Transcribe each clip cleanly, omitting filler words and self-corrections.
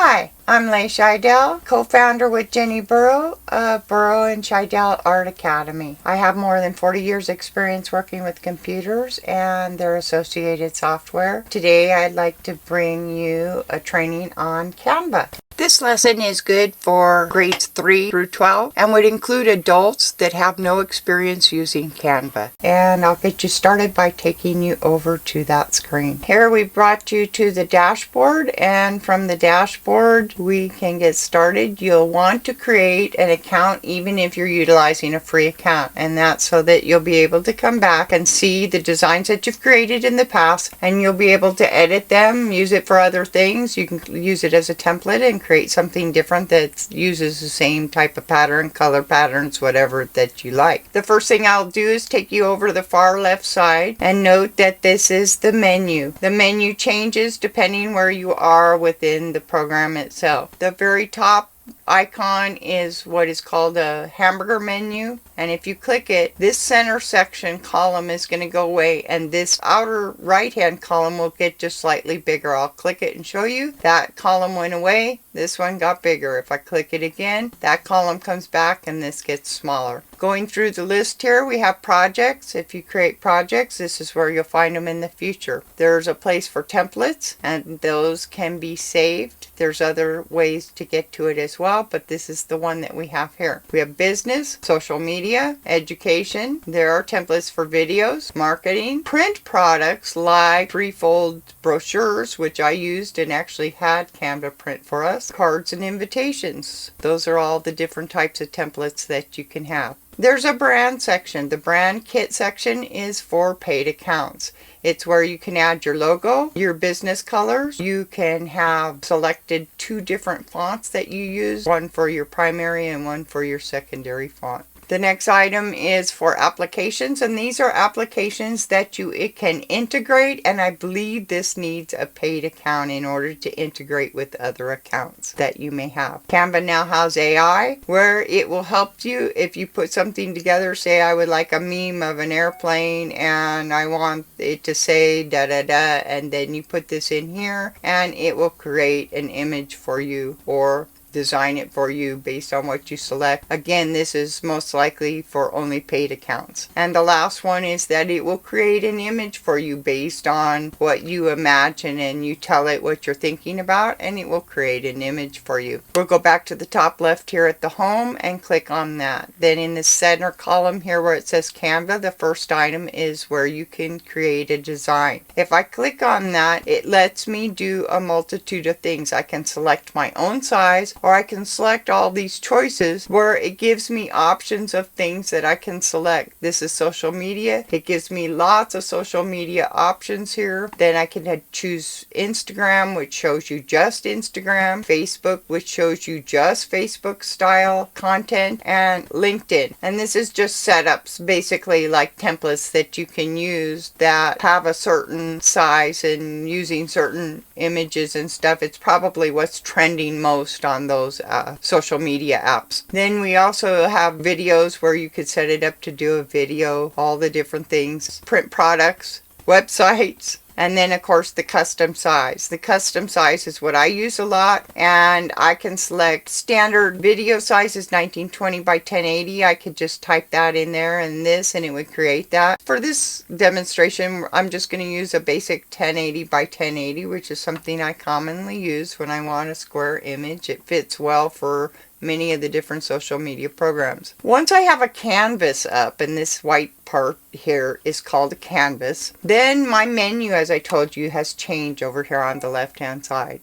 Hi, I'm Leigh Scheidel, co-founder with Jenny Burrow of Burrow and Scheidel Art Academy. I have more than 40 years experience working with computers and their associated software. Today I'd like to bring you a training on Canva. This lesson is good for grades 3 through 12 and would include adults that have no experience using Canva. And I'll get you started by taking you over to that screen. Here we've brought you to the dashboard, and from the dashboard we can get started. You'll want to create an account even if you're utilizing a free account, and that's so that you'll be able to come back and see the designs that you've created in the past, and you'll be able to edit them, use it for other things. You can use it as a template and create something different that uses the same type of pattern, color patterns, whatever that you like. The first thing I'll do is take you over to the far left side and note that this is the menu. The menu changes depending where you are within the program itself. The very top icon is what is called a hamburger menu, and if you click it, this center section column is going to go away, and this outer right hand column will get just slightly bigger. I'll click it and show you. That column went away, this one got bigger. If I click it again, that column comes back and this gets smaller. Going through the list here, we have projects. If you create projects, this is where you'll find them in the future. There's a place for templates, and those can be saved. There's other ways to get to it as well, but this is the one that we have here. We have business, social media, education. There are templates for videos, marketing, print products like threefold brochures, which I used and actually had Canva print for us, cards and invitations. Those are all the different types of templates that you can have. There's a brand section. The brand kit section is for paid accounts. It's where you can add your logo, your business colors. You can have selected 2 different fonts that you use, one for your primary and one for your secondary font. The next item is for applications, and these are applications that it can integrate, and I believe this needs a paid account in order to integrate with other accounts that you may have. Canva now has AI, where it will help you if you put something together. Say I would like a meme of an airplane and I want it to say da da da, and then you put this in here and it will create an image for you or design it for you based on what you select. Again, this is most likely for only paid accounts. And the last one is that it will create an image for you based on what you imagine, and you tell it what you're thinking about and it will create an image for you. We'll go back to the top left here at the home and click on that. Then in the center column here where it says Canva, the first item is where you can create a design. If I click on that, it lets me do a multitude of things. I can select my own size, or I can select all these choices where it gives me options of things that I can select. This is social media. It gives me lots of social media options here. Then I can choose Instagram, which shows you just Instagram, Facebook, which shows you just Facebook style content, and LinkedIn. And this is just setups, basically like templates that you can use that have a certain size and using certain images and stuff. It's probably what's trending most on those social media apps. Then we also have videos where you could set it up to do a video, all the different things, print products, websites, and then of course the custom size. The custom size is what I use a lot, and I can select standard video size is 1920 by 1080. I could just type that in there and it would create that. For this demonstration, I'm just going to use a basic 1080 by 1080, which is something I commonly use when I want a square image. It fits well for many of the different social media programs. Once I have a canvas up, and this white part here is called a canvas, then my menu, as I told you, has changed over here on the left hand side.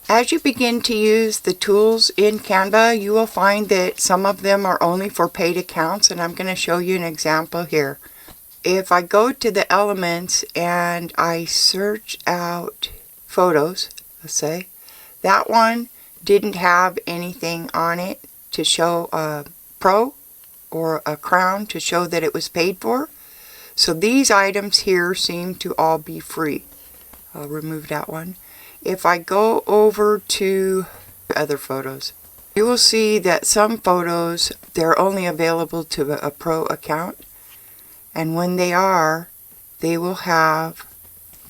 As you begin to use the tools in Canva, you will find that some of them are only for paid accounts, and I'm going to show you an example here. If I go to the elements and I search out photos, let's say, that one didn't have anything on it to show a pro or a crown to show that it was paid for. So these items here seem to all be free. I'll remove that one. If I go over to other photos, you will see that some photos, they're only available to a pro account, and when they are, they will have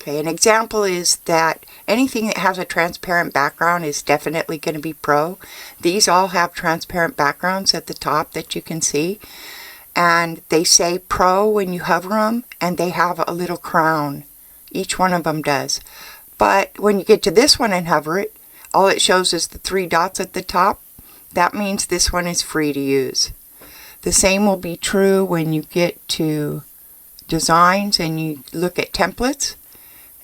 Okay, an example is that anything that has a transparent background is definitely going to be Pro. These all have transparent backgrounds at the top that you can see. And they say Pro when you hover them, and they have a little crown. Each one of them does. But when you get to this one and hover it, all it shows is the 3 dots at the top. That means this one is free to use. The same will be true when you get to designs and you look at templates.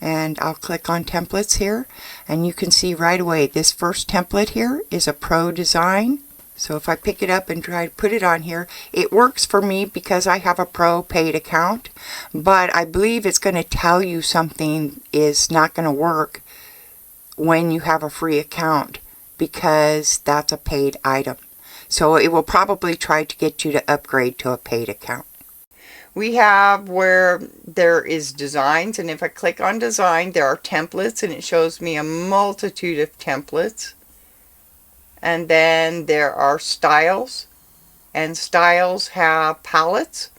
And I'll click on templates here, and you can see right away this first template here is a Pro design. So if I pick it up and try to put it on here, it works for me because I have a Pro paid account, but I believe it's going to tell you something is not going to work when you have a free account because that's a paid item. So it will probably try to get you to upgrade to a paid account. We have where there is designs, and if I click on design, there are templates, and it shows me a multitude of templates. And then there are styles, and styles have palettes.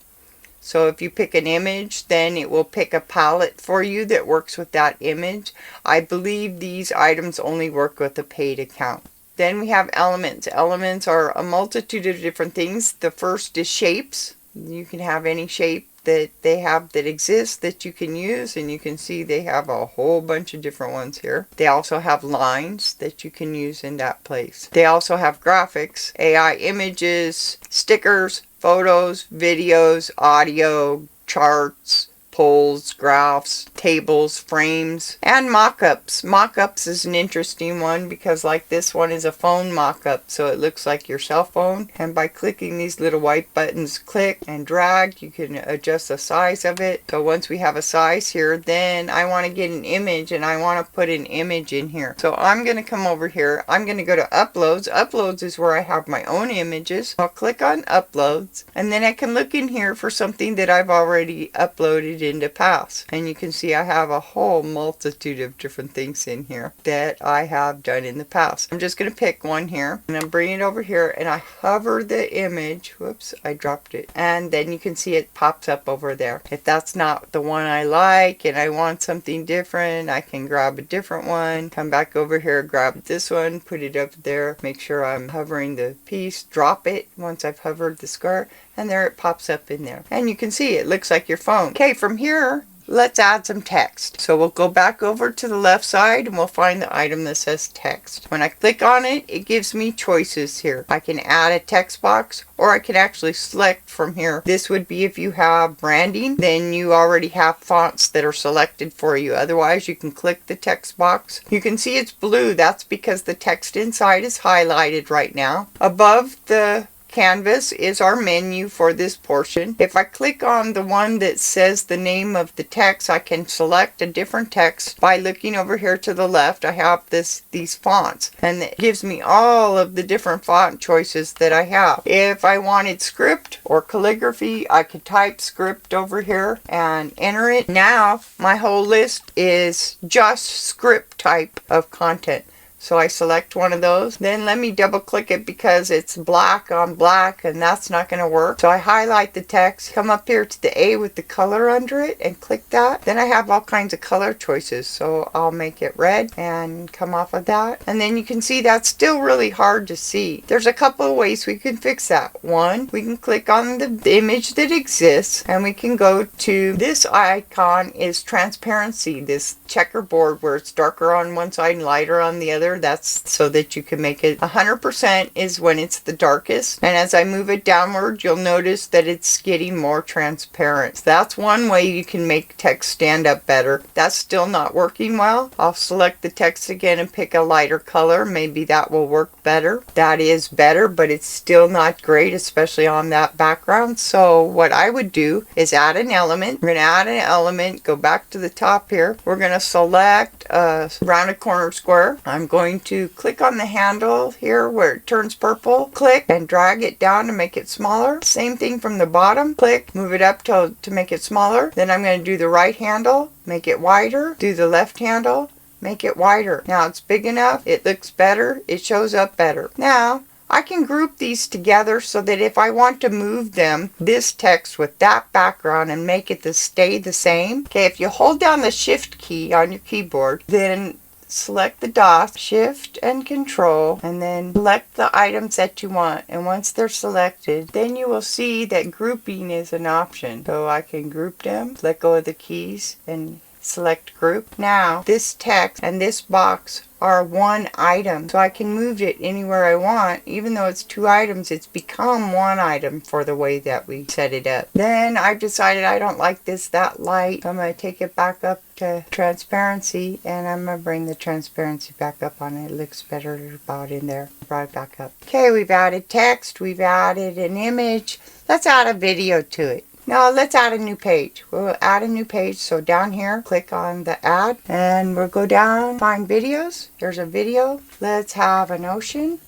So if you pick an image, then it will pick a palette for you that works with that image. I believe these items only work with a paid account. Then we have elements. Elements are a multitude of different things. The first is shapes. You can have any shape that they have that exists that you can use, and you can see they have a whole bunch of different ones here. They also have lines that you can use in that place. They also have graphics, AI images, stickers, photos, videos, audio, charts, polls, graphs, tables, frames, and mock-ups. Mock-ups is an interesting one because like this one is a phone mock-up, so it looks like your cell phone, and by clicking these little white buttons, click and drag, you can adjust the size of it. So once we have a size here, then I want to get an image, and I want to put an image in here. So I'm going to come over here. I'm going to go to uploads. Uploads is where I have my own images. I'll click on uploads, and then I can look in here for something that I've already uploaded into Pass, and you can see I have a whole multitude of different things in here that I have done in the past. I'm just going to pick one here, and I'm bringing it over here, and I hover the image. Whoops, I dropped it, and then you can see it pops up over there. If that's not the one I like and I want something different, I can grab a different one, come back over here, grab this one, put it up there, make sure I'm hovering the piece, drop it once I've hovered the square, and there it pops up in there. And you can see it looks like your phone. Okay, from here, let's add some text. So we'll go back over to the left side and we'll find the item that says text. When I click on it, it gives me choices here. I can add a text box, or I can actually select from here. This would be if you have branding, then you already have fonts that are selected for you. Otherwise, you can click the text box. You can see it's blue. That's because the text inside is highlighted right now. Above the canvas is our menu for this portion. If I click on the one that says the name of the text, I can select a different text by looking over here to the left. I have these fonts, and it gives me all of the different font choices that I have. If I wanted script or calligraphy, I could type script over here and enter it. Now my whole list is just script type of content. So I select one of those. Then let me double click it because it's black on black, and that's not going to work. So I highlight the text, come up here to the A with the color under it and click that. Then I have all kinds of color choices. So I'll make it red and come off of that. And then you can see that's still really hard to see. There's a couple of ways we can fix that. One, we can click on the image that exists, and we can go to this icon is transparency, this checkerboard where it's darker on one side and lighter on the other. That's so that you can make it 100% is when it's the darkest, and as I move it downward, you'll notice that it's getting more transparent. That's one way you can make text stand up better. That's still not working well. I'll select the text again and pick a lighter color. Maybe that will work better. That is better, but it's still not great, especially on that background. So what I would do is add an element. We're going to add an element, go back to the top here. We're going to select a rounded corner square. I'm going to click on the handle here where it turns purple, click and drag it down to make it smaller. Same thing from the bottom, click, move it up to make it smaller. Then I'm going to do the right handle, make it wider, do the left handle, make it wider. Now it's big enough, it looks better, it shows up better. Now I can group these together so that if I want to move them, this text with that background, and make it stay the same. Okay, if you hold down the Shift key on your keyboard, then select the dots, Shift and Control, and then select the items that you want. And once they're selected, then you will see that grouping is an option. So I can group them, let go of the keys, and select group. Now this text and this box are one item, so I can move it anywhere I want. Even though it's two items, it's become one item for the way that we set it up. Then I've decided I don't like this that light, so I'm going to take it back up to transparency, and I'm going to bring the transparency back up on it. It looks better about in there. Brought it back up. Okay, we've added text, we've added an image. Let's add a video to it. Now let's add a new page. We'll add a new page. So down here, click on the add, and we'll go down, find videos. There's a video. Let's have an ocean.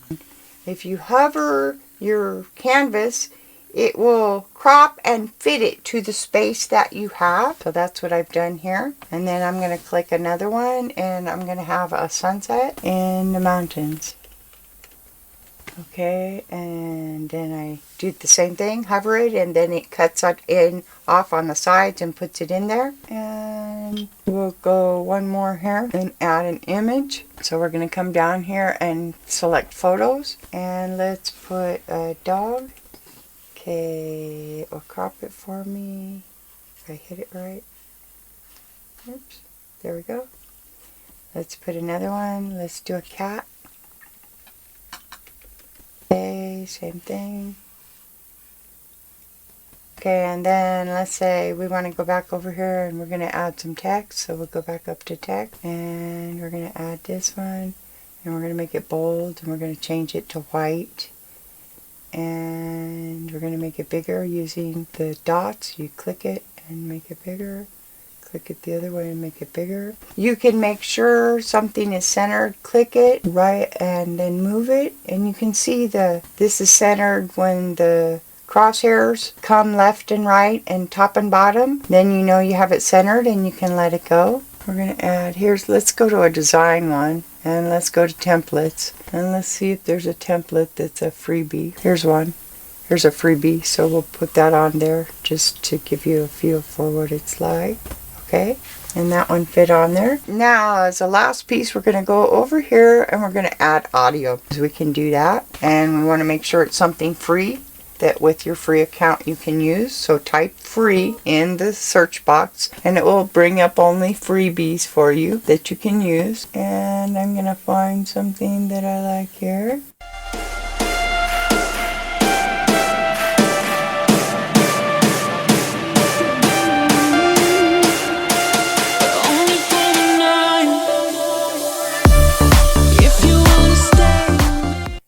If you hover your canvas, it will crop and fit it to the space that you have. So that's what I've done here. And then I'm going to click another one, and I'm going to have a sunset in the mountains. Okay, and then I do the same thing, hover it, and then it cuts it off on the sides and puts it in there. And we'll go one more here and add an image. So we're going to come down here and select photos, and let's put a dog. Okay, it will crop it for me if I hit it right. Oops, there we go. Let's put another one. Let's do a cat. Okay, same thing. Okay, and then let's say we want to go back over here and we're going to add some text. So we'll go back up to text, and we're going to add this one, and we're going to make it bold, and we're going to change it to white, and we're going to make it bigger using the dots. You click it and make it bigger. Click it the other way and make it bigger. You can make sure something is centered. Click it right and then move it, and you can see this is centered when the crosshairs come left and right and top and bottom. Then you know you have it centered and you can let it go. We're going to add, let's go to a design one, and let's go to templates, and let's see if there's a template that's a freebie. Here's one. Here's a freebie, so we'll put that on there just to give you a feel for what it's like. Okay, and that one fit on there. Now, as a last piece, we're going to go over here and we're going to add audio. So we can do that, and we want to make sure it's something free that with your free account you can use. So type free in the search box, and it will bring up only freebies for you that you can use. And I'm going to find something that I like here.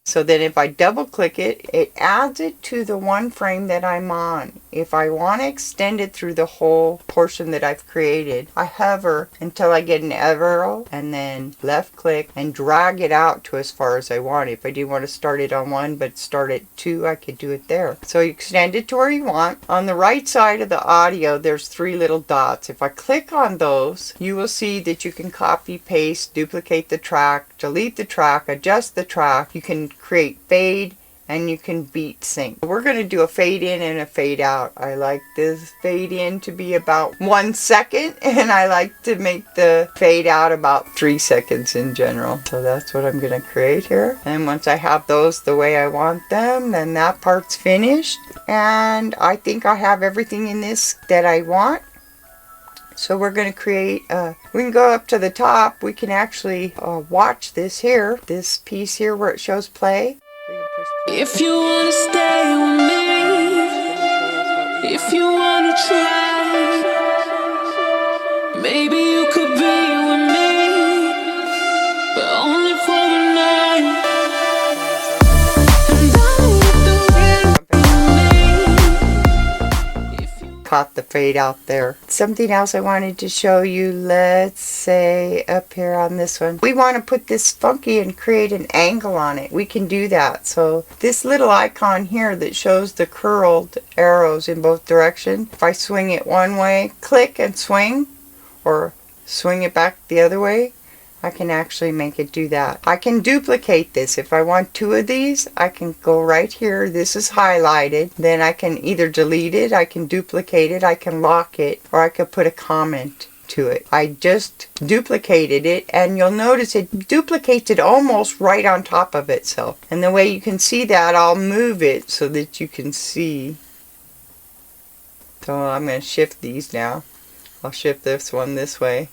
So then if I double click it, it adds it to the one frame that I'm on. If I want to extend it through the whole portion that I've created, I hover until I get an arrow, and then left click and drag it out to as far as I want. If I do want to start it on one but start at two, I could do it there. So you extend it to where you want. On the right side of the audio, there's three little dots. If I click on those, you will see that you can copy, paste, duplicate the track, delete the track, adjust the track. You can create fade, and you can beat sync. We're going to do a fade in and a fade out. I like this fade in to be about 1 second, and I like to make the fade out about 3 seconds in general. So that's what I'm going to create here. And once I have those the way I want them, then that part's finished. And I think I have everything in this that I want. So we're going to create, we can go up to the top. We can actually watch this here, this piece here where it shows play. If you want to stay with me, if you want to try, maybe you could be with me, but only for the night. And Caught the fade out there. Something else I wanted to show you, let's say up here on this one, we want to put this funky and create an angle on it. We can do that. So this little icon here that shows the curled arrows in both directions, if I swing it one way, click and swing, or swing it back the other way, I can actually make it do that. I can duplicate this. If I want 2 of these, I can go right here. This is highlighted. Then I can either delete it, I can duplicate it, I can lock it, or I could put a comment to it. I just duplicated it, and you'll notice it duplicates it almost right on top of itself. And the way you can see that, I'll move it so that you can see. So I'm going to shift these now. I'll shift this one this way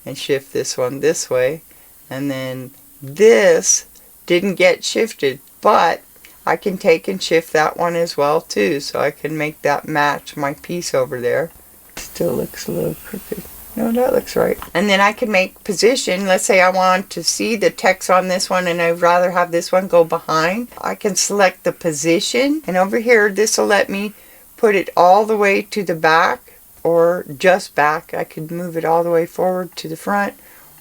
and shift this one this way, and then this didn't get shifted, but I can take and shift that one as well too, so I can make that match my piece over there. Still looks a little crooked. No, that looks right. And then I can make position. Let's say I want to see the text on this one and I'd rather have this one go behind. I can select the position, and over here this will let me put it all the way to the back or just back. I could move it all the way forward to the front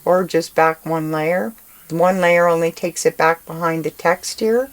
or just back one layer. One layer only takes it back behind the text here,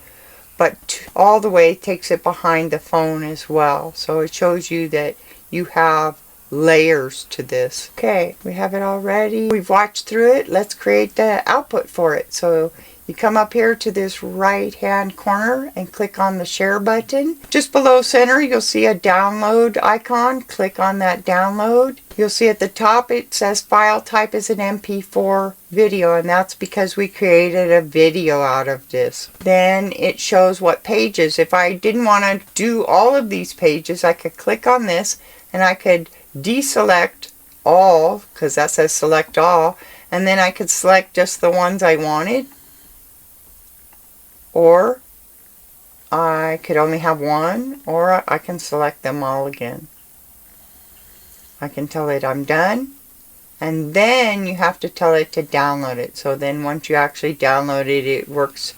but all the way takes it behind the phone as well. So it shows you that you have layers to this. Okay, we have it all ready. We've watched through it. Let's create the output for it. So you come up here to this right hand corner and click on the share button. Just below center you'll see a download icon. Click on that download. You'll see at the top it says file type is an MP4 video, and that's because we created a video out of this. Then it shows what pages. If I didn't want to do all of these pages, I could click on this and I could deselect all, because that says select all, and then I could select just the ones I wanted, or I could only have one, or I can select them all again. I can tell it I'm done, and then you have to tell it to download it. So then once you actually download it, it works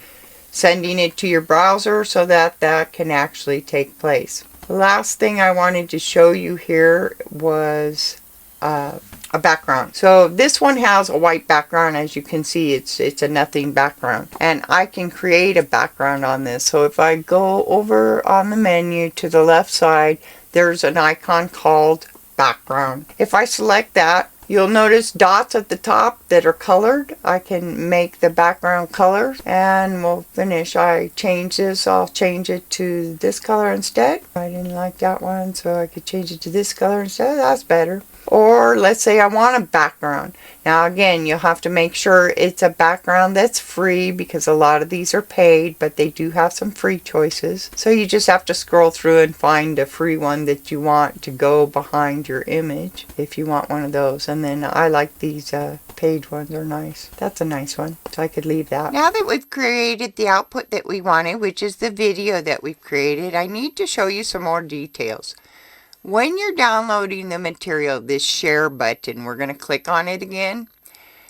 sending it to your browser so that that can actually take place. The last thing I wanted to show you here was a background. So this one has a white background. As you can see, it's a nothing background, and I can create a background on this. So if I go over on the menu to the left side, there's an icon called background. If I select that, you'll notice dots at the top that are colored. I can make the background color, and we'll finish. I change this. I'll change it to this color instead. I didn't like that one, so I could change it to this color instead. That's better. Or let's say I want a background. Now again, you'll have to make sure it's a background that's free, because a lot of these are paid, but they do have some free choices. So you just have to scroll through and find a free one that you want to go behind your image if you want one of those. And then I like these paid ones are nice. That's a nice one, so I could leave that. Now that we've created the output that we wanted, which is the video that we've created, I need to show you some more details. When you're downloading the material, this share button, we're going to click on it again.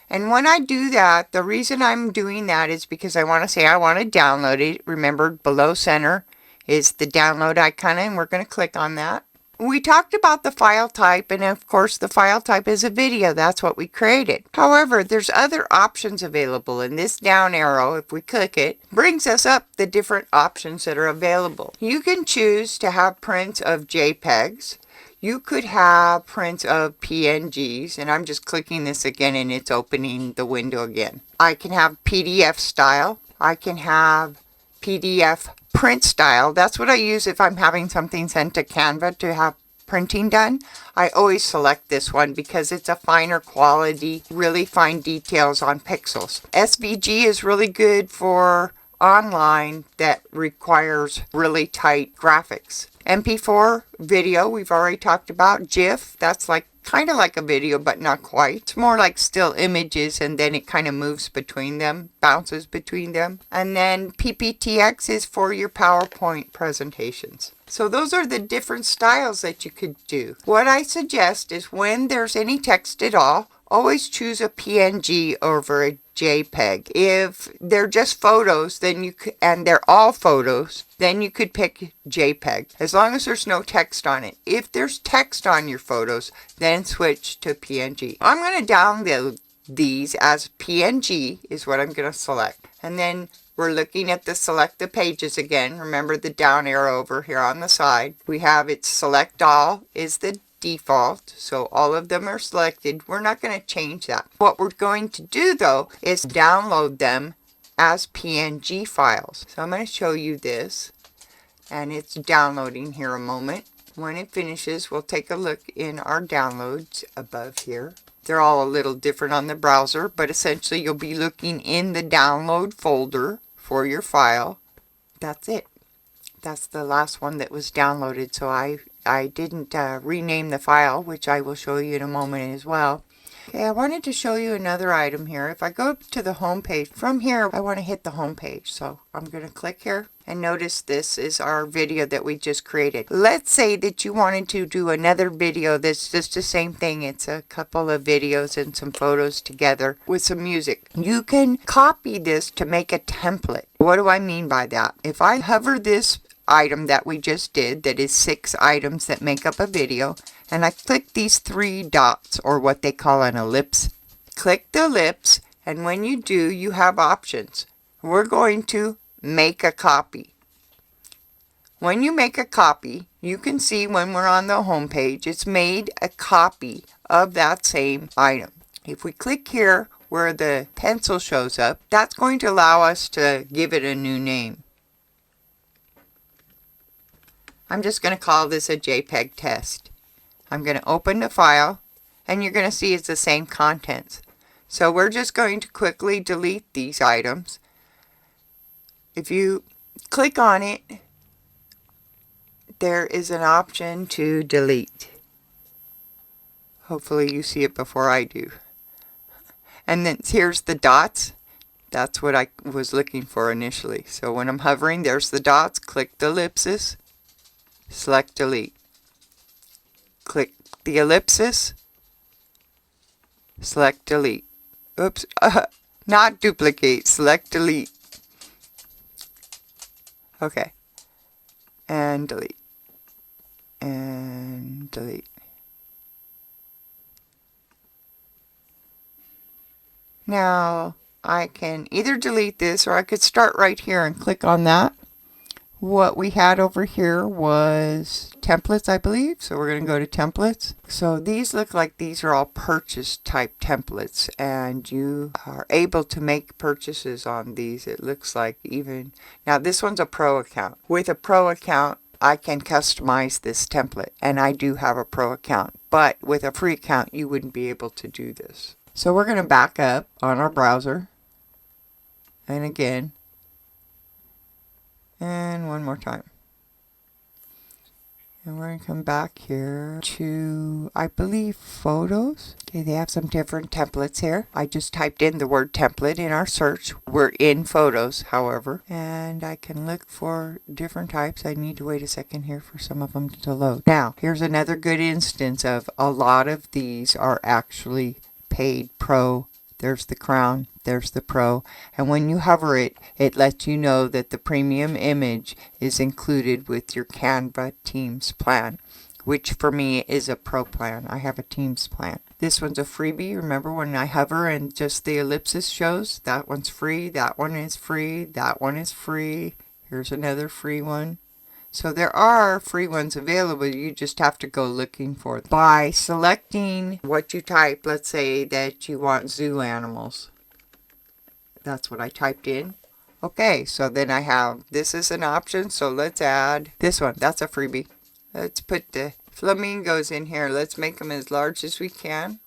And when I do that, the reason I'm doing that is because I want to say I want to download it. Remember, below center is the download icon, and we're going to click on that. We talked about the file type, and of course the file type is a video. That's what we created. However, there's other options available, and this down arrow, if we click it, brings us up the different options that are available. You can choose to have prints of JPEGs. You could have prints of PNGs, and I'm just clicking this again and it's opening the window again. I can have PDF style. I can have PDF print style. That's what I use if I'm having something sent to Canva to have printing done. I always select this one because it's a finer quality, really fine details on pixels. SVG is really good for online that requires really tight graphics. MP4 video, we've already talked about. GIF, that's like kind of like a video but not quite. It's more like still images, and then it kind of moves between them, bounces between them. And then PPTX is for your PowerPoint presentations. So those are the different styles that you could do. What I suggest is when there's any text at all, always choose a PNG over a JPEG. If they're just photos, then you could, and they're all photos, then you could pick JPEG, as long as there's no text on it. If there's text on your photos, then switch to PNG. I'm going to download these as PNG is what I'm going to select. And then we're looking at the select the pages again. Remember the down arrow over here on the side. We have it select all is the default, so all of them are selected. We're not going to change that. What we're going to do though is download them as PNG files. So I'm going to show you this, and it's downloading here a moment. When it finishes, we'll take a look in our downloads above here. They're all a little different on the browser, but essentially you'll be looking in the download folder for your file. That's it. That's the last one that was downloaded, so I didn't rename the file, which I will show you in a moment as well. Okay, I wanted to show you another item here. If I go to the home page, from here I want to hit the home page. So I'm going to click here, and notice this is our video that we just created. Let's say that you wanted to do another video that's just the same thing. It's a couple of videos and some photos together with some music. You can copy this to make a template. What do I mean by that? If I hover this item that we just did, that is 6 items that make up a video, and I click these 3 dots, or what they call an ellipse. Click the ellipse, and when you do, you have options. We're going to make a copy. When you make a copy, you can see when we're on the home page, it's made a copy of that same item. If we click here where the pencil shows up, that's going to allow us to give it a new name. I'm just going to call this a JPEG test. I'm going to open the file, and you're going to see it's the same contents. So we're just going to quickly delete these items. If you click on it, there is an option to delete. Hopefully you see it before I do. And then here's the dots. That's what I was looking for initially. So when I'm hovering, there's the dots. Click the ellipsis. Select delete. Click the ellipsis. Select delete. Oops, not duplicate. Select delete. Okay. And delete. And delete. Now I can either delete this, or I could start right here and click on that. What we had over here was templates, I believe. So we're going to go to templates. So these look like these are all purchase type templates, and you are able to make purchases on these. It looks like even now this one's a pro account. With a pro account, I can customize this template, and I do have a pro account, but with a free account you wouldn't be able to do this. So we're going to back up on our browser, and again, and one more time. And we're going to come back here to, I believe, photos. Okay, they have some different templates here. I just typed in the word template in our search. We're in photos, however. And I can look for different types. I need to wait a second here for some of them to load. Now, here's another good instance of a lot of these are actually paid pro. There's the crown, there's the pro, and when you hover it, it lets you know that the premium image is included with your Canva Teams plan, which for me is a pro plan. I have a Teams plan. This one's a freebie. Remember when I hover and just the ellipsis shows, that one's free, that one is free, that one is free. Here's another free one. So there are free ones available. You just have to go looking for them. By selecting what you type, let's say that you want zoo animals. That's what I typed in. Okay, so then I have, this is an option, so let's add this one. That's a freebie. Let's put the flamingos in here. Let's make them as large as we can.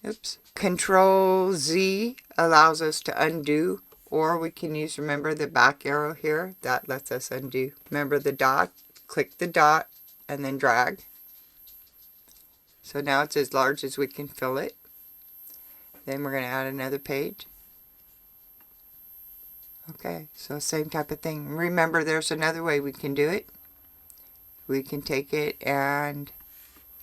Oops. Control Z allows us to undo. Or we can use, remember the back arrow here, that lets us undo. Remember the dot, click the dot and then drag. So now it's as large as we can fill it. Then we're going to add another page. Okay, so same type of thing. Remember there's another way we can do it. We can take it and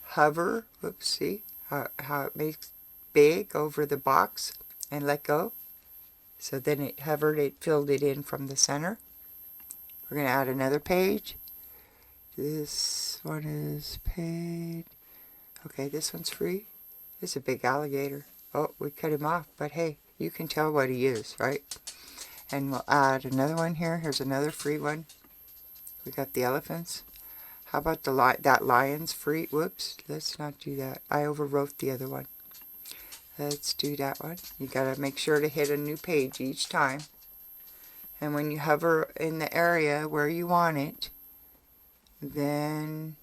hover, whoops, see how it makes big over the box and let go. So then it hovered, it filled it in from the center. We're going to add another page. This one is paid. Okay, this one's free. This is a big alligator. Oh, we cut him off, but hey, you can tell what he is, right? And we'll add another one here. Here's another free one. We got the elephants. How about that lion's free? Whoops, let's not do that. I overwrote the other one. Let's do that one. You gotta make sure to hit a new page each time. And when you hover in the area where you want it, then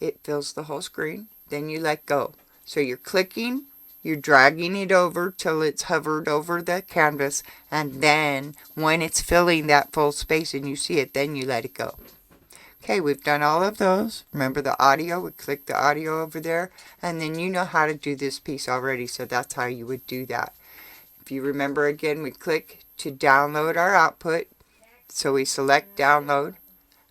it fills the whole screen. Then you let go. So you're clicking, you're dragging it over till it's hovered over the canvas, and then when it's filling that full space and you see it, then you let it go. Okay, we've done all of those. Remember the audio? We click the audio over there, and then you know how to do this piece already, so that's how you would do that. If you remember again, we click to download our output, so we select download,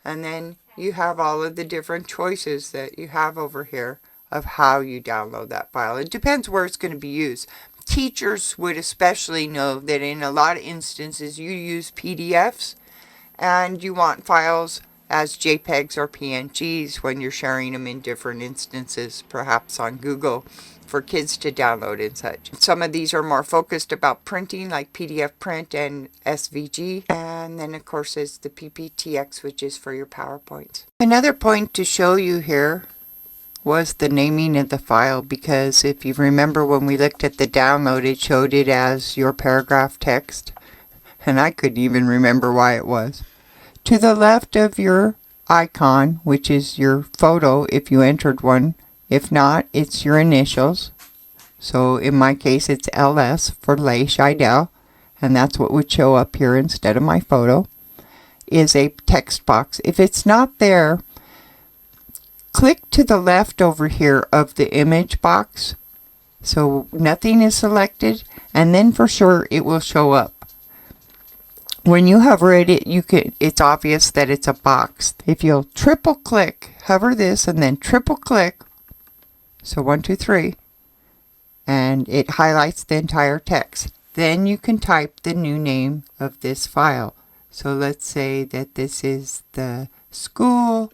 and then you have all of the different choices that you have over here of how you download that file. It depends where it's going to be used. Teachers would especially know that in a lot of instances you use PDFs and you want files as JPEGs or PNGs when you're sharing them in different instances, perhaps on Google, for kids to download and such. Some of these are more focused about printing, like PDF print and SVG. And then, of course, is the PPTX, which is for your PowerPoints. Another point to show you here was the naming of the file, because if you remember when we looked at the download, it showed it as your paragraph text. And I couldn't even remember why it was. To the left of your icon, which is your photo if you entered one. If not, it's your initials. So in my case, it's LS for Leigh Scheidel, and that's what would show up here instead of my photo, is a text box. If it's not there, click to the left over here of the image box. So nothing is selected, and then for sure it will show up. When you hover it, it's obvious that it's a box. If you'll triple click, hover this and then triple click, so 1, 2, 3, and it highlights the entire text. Then you can type the new name of this file. So let's say that this is the school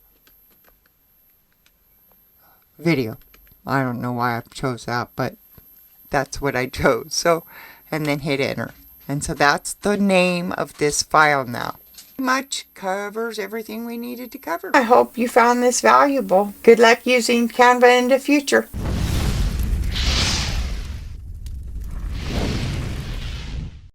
video. I don't know why I chose that, but that's what I chose. So, and then hit enter. And so that's the name of this file now. Much covers everything we needed to cover. I hope you found this valuable. Good luck using Canva in the future.